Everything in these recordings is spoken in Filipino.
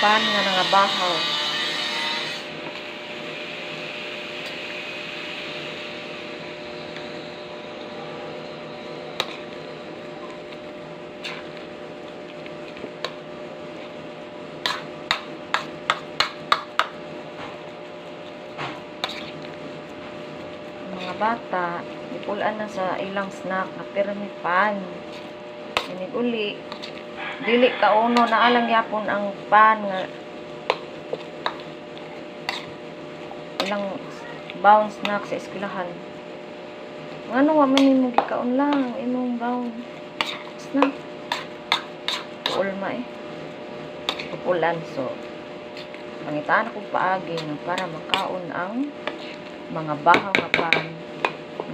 pan nga nangabahaw. Mga bata, ipulaan na sa ilang snack na pirmi pan. Inig uli, dili ka uno na alang yapon ang pan nga ilang bound snack sa eskwelahan. Ano wa man nimo gikaon lang imong bound snack. Ulma pupulan so pangitaan ko paagi na para makaon ang mga bahaw nga pan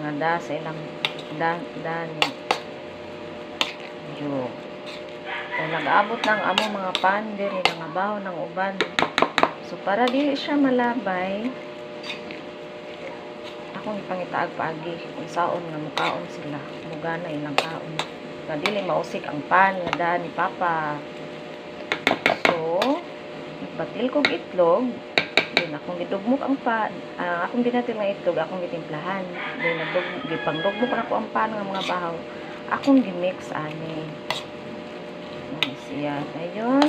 nga da sa ilang dani yo kung nag-abot ng amo mga pan diri nga bahaw ng uban so para dili siya malabay akong ipangitaag paagi kung saon nga mukaon sila mugana ilang kaon nga dili mausik ang pan nga da ni papa so nagbatil kog itlog din akong gidugmok ang pan akong ginatil nga itlog akong gitimplahan din gipangdugmok na ko ang pan nga mga bahaw akong gimix ani siya dayon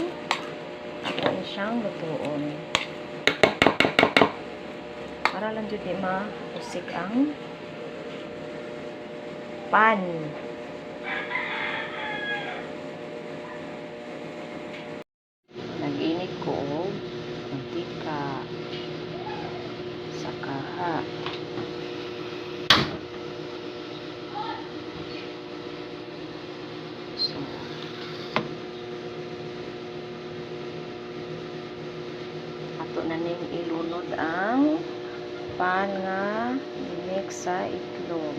akong siyang lutuon para lang jud di mausik ang pan nag-init ko og mantika sa kaha so ato na ning ilunod ang pan nga mix sa itlog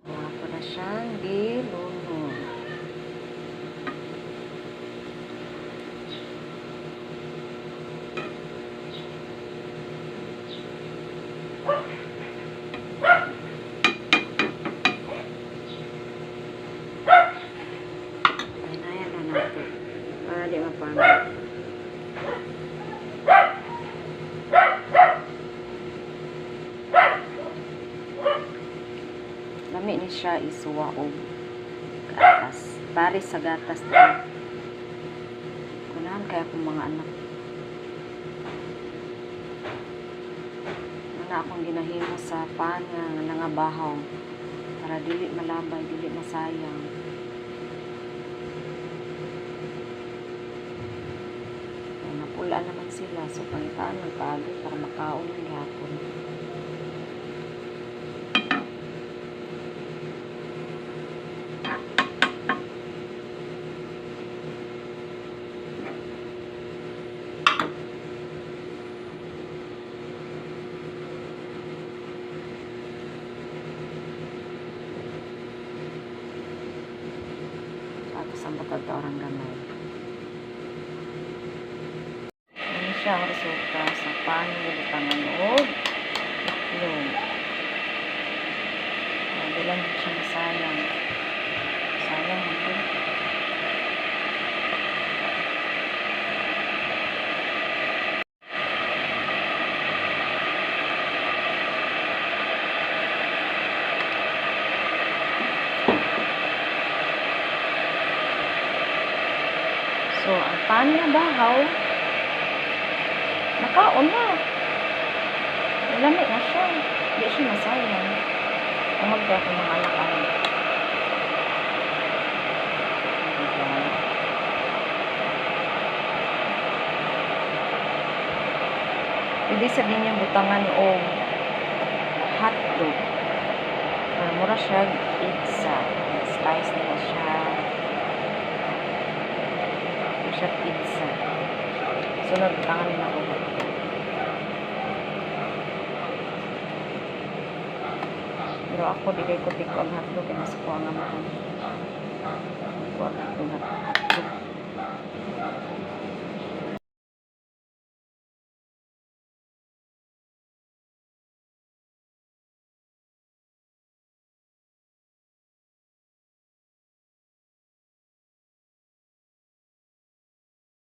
ako na siyang gilunod para di mapangit. Lami ni siya isuwa og gatas. Pare sa gatas din. Kunahan kaya akong mga anak. Wala akong ginahimo sa pan nga nangabahaw para dili malabay, dili masayang. Napula naman sila so pangitaan magpaagi para makaon ng gapon tapos ang batag orang gamay siya ang resulta sa panilitangan o itlog. Bilang siya masayang. Sayang ito. So, ang pan na bahaw nakaon na. Lamig na siya. Hindi siya masayang. Ang magda ko mga anak-anak. Pwede sabihin niya butangan o hotdog. Mura siya pizza. Spice nila siya. Mura siya pizza. Sunod butangan nila ko. Pero ako di kay ko tiko ang hotdog kaya nasa ko ang amahan.